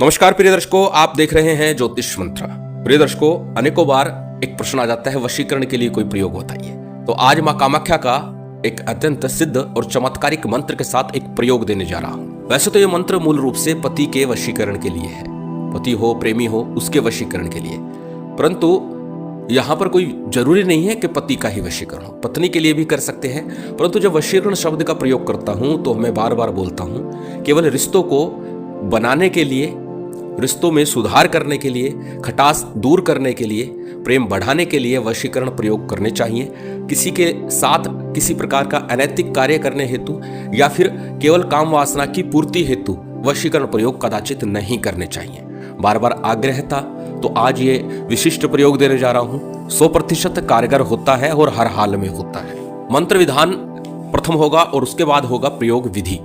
नमस्कार प्रिय दर्शकों, आप देख रहे हैं ज्योतिष मंत्र। प्रिय दर्शकों, अनेकों बार एक प्रश्न आ जाता है, वशीकरण के लिए कोई प्रयोग बताइए। तो आज मां कामाख्या का एक अत्यंत सिद्ध और चमत्कारिक मंत्र के साथ एक प्रयोग देने जा रहा हूं। वैसे तो यह मंत्र मूल रूप से पति के वशीकरण के लिए है, पति हो प्रेमी हो उसके वशीकरण के लिए, परंतु यहां पर कोई जरूरी नहीं है कि पति का ही वशीकरण हो, पत्नी के लिए भी कर सकते हैं। परंतु जब वशीकरण शब्द का प्रयोग करता हूं तो मैं बार बार बोलता हूं केवल रिश्तों को बनाने के लिए, रिश्तों में सुधार करने के लिए, खटास दूर करने के लिए, प्रेम बढ़ाने के लिए वशीकरण प्रयोग करने चाहिए। किसी के साथ किसी प्रकार का अनैतिक कार्य करने हेतु या फिर केवल काम वासना की पूर्ति हेतु वशीकरण प्रयोग कदाचित नहीं करने चाहिए। बार बार आग्रह था तो आज ये विशिष्ट प्रयोग देने जा रहा हूं। 100% कारगर होता है और हर हाल में होता है। मंत्र विधान प्रथम होगा और उसके बाद होगा प्रयोग विधि।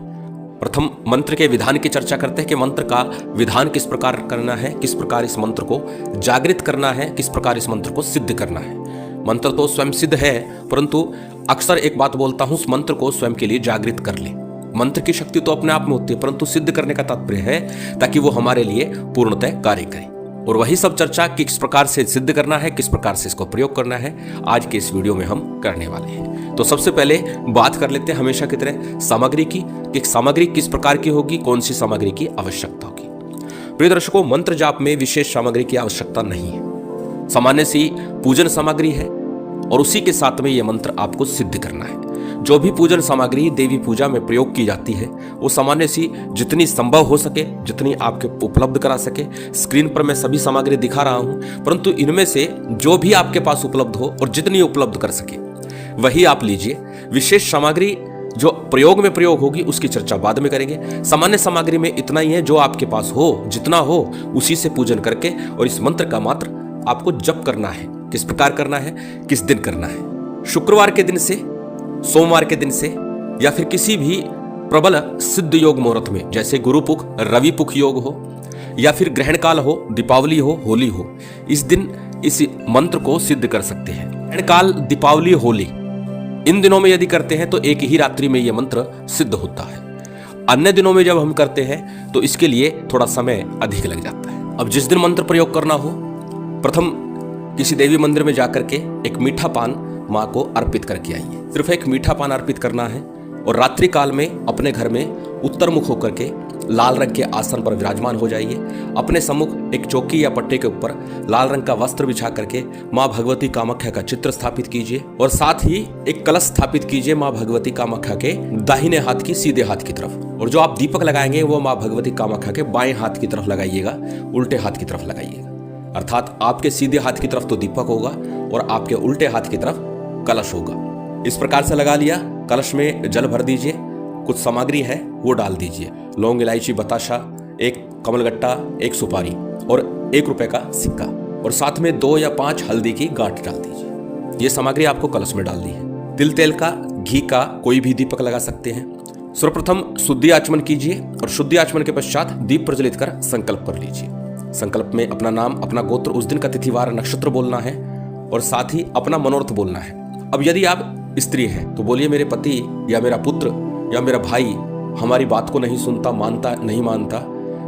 प्रथम मंत्र के विधान की चर्चा करते हैं कि मंत्र का विधान किस प्रकार करना है, किस प्रकार इस मंत्र को जागृत करना है, किस प्रकार इस मंत्र को सिद्ध करना है। मंत्र तो स्वयं सिद्ध है, परंतु अक्सर एक बात बोलता हूं, उस मंत्र को स्वयं के लिए जागृत कर ले। मंत्र की शक्ति तो अपने आप में होती है, परंतु सिद्ध करने का तात्पर्य है ताकि वो हमारे लिए पूर्णतः कार्य करे। और वही सब चर्चा किस प्रकार से सिद्ध करना है, किस प्रकार से इसको प्रयोग करना है, आज के इस वीडियो में हम करने वाले हैं। तो सबसे पहले बात कर लेते हैं हमेशा की तरह सामग्री की, कि सामग्री किस प्रकार की होगी, कौन सी सामग्री की आवश्यकता होगी। प्रिय दर्शकों, मंत्र जाप में विशेष सामग्री की आवश्यकता नहीं है, सामान्य सी पूजन सामग्री है और उसी के साथ में यह मंत्र आपको सिद्ध करना है। जो भी पूजन सामग्री देवी पूजा में प्रयोग की जाती है वो सामान्य सी जितनी संभव हो सके, जितनी आपके उपलब्ध करा सके। स्क्रीन पर मैं सभी सामग्री दिखा रहा हूं, परंतु इनमें से जो भी आपके पास उपलब्ध हो और जितनी उपलब्ध कर सके वही आप लीजिए। विशेष सामग्री जो प्रयोग में प्रयोग होगी उसकी चर्चा बाद में करेंगे। सामान्य सामग्री में इतना ही है, जो आपके पास हो, जितना हो उसी से पूजन करके और इस मंत्र का मात्र आपको जप करना है। किस प्रकार करना है, किस दिन करना है? शुक्रवार के दिन से, सोमवार के दिन से, या फिर किसी भी प्रबल सिद्ध योग मुहूर्त में, जैसे गुरुपुख, रविपुख योग हो, या फिर ग्रहण काल हो, दीपावली हो, होली हो, इस दिन इस मंत्र को सिद्ध कर सकते हैं। ग्रहण काल, दीपावली, होली, इन दिनों में यदि करते हैं तो एक ही रात्रि में यह मंत्र सिद्ध होता है। अन्य दिनों में जब हम करते हैं तो इसके लिए थोड़ा समय अधिक लग जाता है। अब जिस दिन मंत्र प्रयोग करना हो, प्रथम किसी देवी मंदिर में जाकर के एक मीठा पान माँ को अर्पित करके आइए। सिर्फ एक मीठा पान अर्पित करना है और रात्रि काल में अपने घर में उत्तर मुख होकर के लाल रंग के आसन पर विराजमान हो जाइए। अपने सम्मुख एक चौकी या पट्टे के ऊपर लाल रंग का वस्त्र बिछा करके माँ भगवती कामाख्या का चित्र स्थापित कीजिए और साथ ही एक कलश स्थापित कीजिए माँ भगवती कामाख्या के दाहिने हाथ की सीधे हाथ की तरफ। और जो आप दीपक लगाएंगे वो माँ भगवती कामाख्या के बाएं हाथ की तरफ लगाइएगा, उल्टे हाथ की तरफ लगाइएगा। अर्थात आपके सीधे हाथ की तरफ तो दीपक होगा और आपके उल्टे हाथ की तरफ कलश होगा। इस प्रकार से लगा लिया। कलश में जल भर दीजिए, कुछ सामग्री है वो डाल दीजिए, लौंग, इलायची, बताशा, एक कमलगट्टा, एक सुपारी और ₹1 का सिक्का, और साथ में 2 या 5 हल्दी की गांठ डाल दीजिए। ये सामग्री आपको कलश में डाल दी है। तिल, तेल का, घी का कोई भी दीपक लगा सकते हैं। सर्वप्रथम शुद्धि आचमन कीजिए और शुद्धि आचमन के पश्चात दीप प्रज्वलित कर संकल्प कर लीजिए। संकल्प में अपना नाम, अपना गोत्र, उस दिन का तिथिवार, नक्षत्र बोलना है और साथ ही अपना मनोरथ बोलना है। अब यदि आप स्त्री हैं तो बोलिए, मेरे पति या मेरा पुत्र या मेरा भाई हमारी बात को नहीं सुनता, मानता नहीं मानता,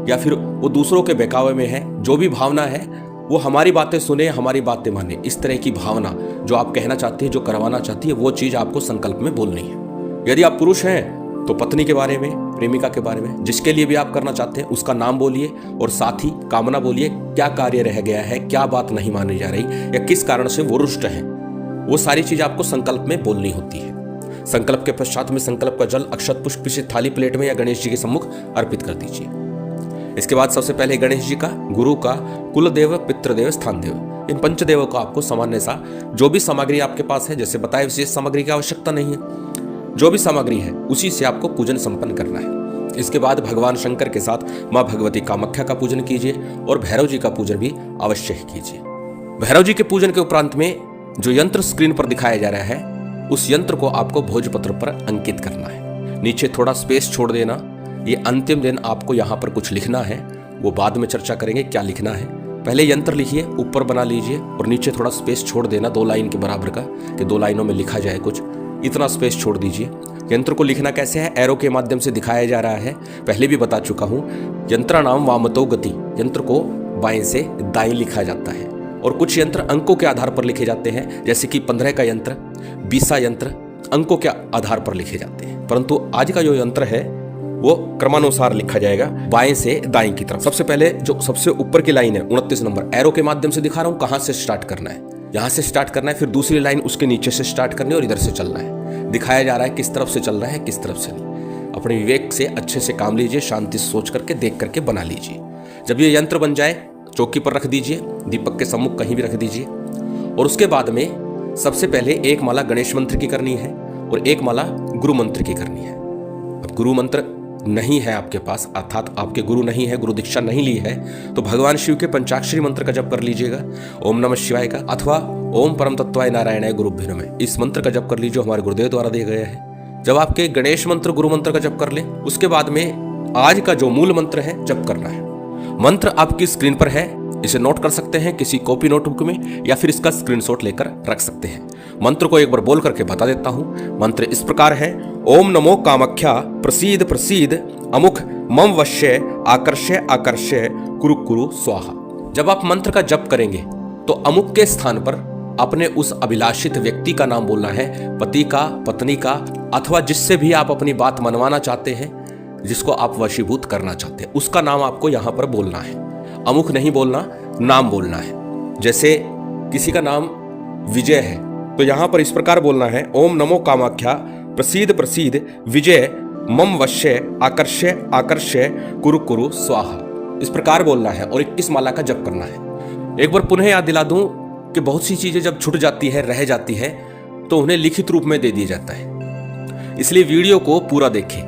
या फिर वो दूसरों के बहकावे में है। जो भी भावना है वो हमारी बातें सुने, हमारी बातें माने, इस तरह की भावना जो आप कहना चाहती है, जो करवाना चाहती है, वो चीज आपको संकल्प में बोलनी है। यदि आप पुरुष हैं तो पत्नी के बारे में, प्रेमिका के बारे में, जिसके लिए भी आप करना चाहते हैं उसका नाम बोलिए और साथ ही कामना बोलिए, क्या कार्य रह गया है, क्या बात नहीं मानी जा रही या किस कारण से वो रुष्ट है, वो सारी चीज आपको संकल्प में बोलनी होती है। संकल्प के पश्चात में संकल्प का जल अक्षत पुष्प किसी थाली प्लेट में या गणेश जी के सम्मुख अर्पित कर दीजिए। इसके बाद सबसे पहले गणेश जी का, गुरु का, कुल देव, पितृदेव, स्थान देव, इन पंचदेवों का आपको सामान्य सा जो भी सामग्री आपके पास है, जैसे बताए विशेष सामग्री की आवश्यकता नहीं है, जो भी सामग्री है उसी से आपको पूजन संपन्न करना है। इसके बाद भगवान शंकर के साथ माँ भगवती कामाख्या का पूजन कीजिए और भैरव जी का पूजन भी अवश्य ही कीजिए। भैरव जी के पूजन के उपरांत में जो यंत्र स्क्रीन पर दिखाया जा रहा है उस यंत्र को आपको भोजपत्र पर अंकित करना है। नीचे थोड़ा स्पेस छोड़ देना। ये अंतिम दिन आपको यहाँ पर कुछ लिखना है, वो बाद में चर्चा करेंगे क्या लिखना है। पहले यंत्र लिखिए, ऊपर बना लीजिए और नीचे थोड़ा स्पेस छोड़ देना, 2 लाइन के बराबर का, कि 2 लाइनों में लिखा जाए कुछ, इतना स्पेस छोड़ दीजिए। यंत्र को लिखना कैसे है, एरो के माध्यम से दिखाया जा रहा है। पहले भी बता चुका हूं, यंत्राणाम वामतो गति, यंत्र को बाएं से दाएं लिखा जाता है। और कुछ यंत्र अंकों के आधार पर लिखे जाते हैं, जैसे कि 15 का यंत्र, 20 यंत्र अंकों के आधार पर लिखे जाते हैं। परंतु आज का जो यंत्र है वो क्रमानुसार लिखा जाएगा, बाएं से दाएं की तरफ। सबसे पहले जो सबसे ऊपर की लाइन है 29 नंबर, एरो के माध्यम से दिखा रहा हूं कहां से स्टार्ट करना है, यहां से स्टार्ट करना है, फिर दूसरी लाइन उसके नीचे से स्टार्ट करनी है और इधर से चलना है। दिखाया जा रहा है किस तरफ से चल रहा है, किस तरफ से नहीं। अपने विवेक से अच्छे से काम लीजिए, शांति से सोच करके देख करके बना लीजिए। जब ये यंत्र बन जाए चौकी पर रख दीजिए, दीपक के सम्मुख कहीं भी रख दीजिए। और उसके बाद में सबसे पहले एक माला गणेश मंत्र की करनी है और एक माला गुरु मंत्र की करनी है। अब गुरु मंत्र नहीं है आपके पास, अर्थात आपके गुरु नहीं है, गुरु दीक्षा नहीं ली है, तो भगवान शिव के पंचाक्षरी मंत्र का जप कर लीजिएगा, ओम नमः शिवाय का, अथवा ओम परम तत्वाय नारायणाय गुरुभ्यो नमः, इस मंत्र का जप कर लीजिए, हमारे गुरुदेव द्वारा दिए गए हैं। जब आपके गणेश मंत्र गुरु मंत्र का जप कर ले, उसके बाद में आज का जो मूल मंत्र है जप करना है। मंत्र आपकी स्क्रीन पर है, इसे नोट कर सकते हैं किसी कॉपी नोटबुक में, या फिर इसका स्क्रीनशॉट लेकर रख सकते हैं। मंत्र को एक बार बोल करके बता देता हूं। मंत्र इस प्रकार है, ओम नमो कामाख्या प्रसीद प्रसीद अमुख मम वश्य आकर्षय आकर्षय कुरु कुरु स्वाहा। जब आप मंत्र का जप करेंगे तो अमुक के स्थान पर अपने उस अभिलाषित व्यक्ति का नाम बोलना है, पति का, पत्नी का, अथवा जिससे भी आप अपनी बात मनवाना चाहते हैं, जिसको आप वशीभूत करना चाहते हैं, उसका नाम आपको यहां पर बोलना है। अमुक नहीं बोलना, नाम बोलना है। जैसे किसी का नाम विजय है तो यहां पर इस प्रकार बोलना है, ओम नमो कामाख्या प्रसीद प्रसीद विजय मम वश्य आकर्षय आकर्षय कुरु कुरु स्वाहा। इस प्रकार बोलना है और 21 माला का जप करना है। एक बार पुनः याद दिला दूं कि बहुत सी चीजें जब छूट जाती है, रह जाती है, तो उन्हें लिखित रूप में दे दिया जाता है। इसलिए वीडियो को पूरा देखें,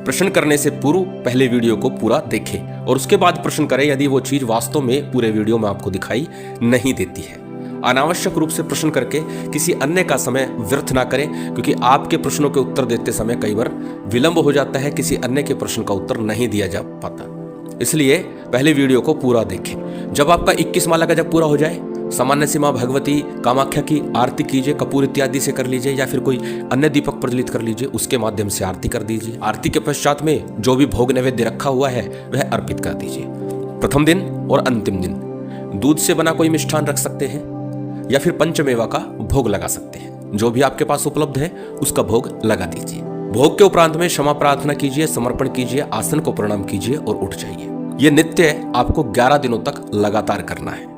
प्रश्न करने से पूर्व पहले वीडियो को पूरा देखें और उसके बाद प्रश्न करें यदि वो चीज वास्तव में पूरे वीडियो में आपको दिखाई नहीं देती है। अनावश्यक रूप से प्रश्न करके किसी अन्य का समय व्यर्थ ना करें, क्योंकि आपके प्रश्नों के उत्तर देते समय कई बार विलंब हो जाता है, किसी अन्य के प्रश्न का उत्तर नहीं दिया जा पाता। इसलिए पहले वीडियो को पूरा देखें। जब आपका 21 माला का जब पूरा हो जाए, सामान्य से मां भगवती कामाख्या की आरती कीजिए, कपूर इत्यादि से कर लीजिए, या फिर कोई अन्य दीपक प्रज्वलित कर लीजिए, उसके माध्यम से आरती कर दीजिए। आरती के पश्चात में जो भी भोग नैवेद्य रखा हुआ है वह अर्पित कर दीजिए। प्रथम दिन और अंतिम दिन दूध से बना कोई मिष्ठान रख सकते हैं, या फिर पंचमेवा का भोग लगा सकते हैं। जो भी आपके पास उपलब्ध है उसका भोग लगा दीजिए। भोग के उपरांत में क्षमा प्रार्थना कीजिए, समर्पण कीजिए, आसन को प्रणाम कीजिए और उठ जाइए। यह नित्य आपको 11 दिनों तक लगातार करना है।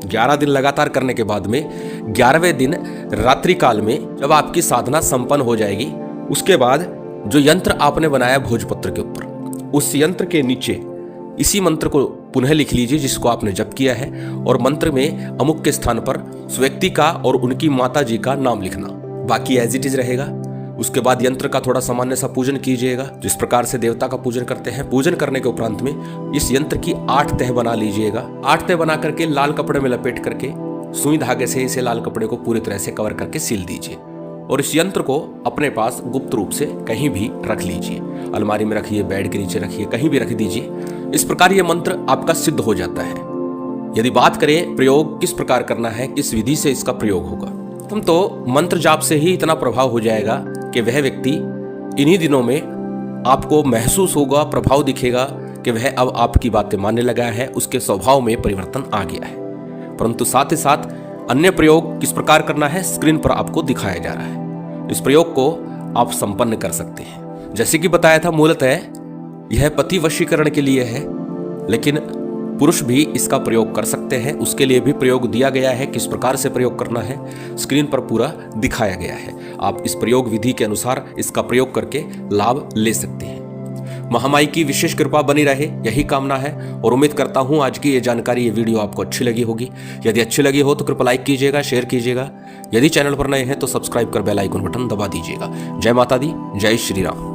11 दिन लगातार करने के बाद में 11वें दिन रात्रि काल में जब आपकी साधना संपन्न हो जाएगी, उसके बाद जो यंत्र आपने बनाया भोजपत्र के ऊपर, उस यंत्र के नीचे इसी मंत्र को पुनः लिख लीजिए जिसको आपने जप किया है, और मंत्र में अमुक के स्थान पर उस व्यक्ति का और उनकी माता जी का नाम लिखना, बाकी एज इट इज रहेगा। उसके बाद यंत्र का थोड़ा सामान्य सा पूजन कीजिएगा, जिस प्रकार से देवता का पूजन करते हैं। पूजन करने के उपरांत में इस यंत्र की 8 तह बना लीजिएगा। 8 तह बना करके लाल कपड़े में लपेट करके सुई धागे से इसे लाल कपड़े को पूरी तरह से कवर करके सील दीजिए, और इस यंत्र को अपने पास गुप्त रूप से कहीं भी रख लीजिए। अलमारी में रखिए, बेड के नीचे रखिए, कहीं भी रख दीजिए। इस प्रकार यह मंत्र आपका सिद्ध हो जाता है। यदि बात करें प्रयोग किस प्रकार करना है, किस विधि से इसका प्रयोग होगा, हम तो मंत्र जाप से ही इतना प्रभाव हो जाएगा कि वह व्यक्ति इन्हीं दिनों में आपको महसूस होगा, प्रभाव दिखेगा कि वह अब आपकी बातें मानने लगा है, उसके स्वभाव में परिवर्तन आ गया है। परंतु साथ ही साथ अन्य प्रयोग किस प्रकार करना है स्क्रीन पर आपको दिखाया जा रहा है। इस प्रयोग को आप संपन्न कर सकते हैं। जैसे कि बताया था, मूलतः यह पति वशीकरण के लिए है, लेकिन पुरुष भी इसका प्रयोग कर सकते हैं। उसके लिए भी प्रयोग दिया गया है, किस प्रकार से प्रयोग करना है स्क्रीन पर पूरा दिखाया गया है। आप इस प्रयोग विधि के अनुसार इसका प्रयोग करके लाभ ले सकते हैं। महामाई की विशेष कृपा बनी रहे, यही कामना है, और उम्मीद करता हूं आज की ये जानकारी, ये वीडियो आपको अच्छी लगी होगी। यदि अच्छी लगी हो तो कृपया लाइक कीजिएगा, शेयर कीजिएगा। यदि चैनल पर नए हैं तो सब्सक्राइब कर बेल आइकन बटन दबा दीजिएगा। जय माता दी, जय श्री राम।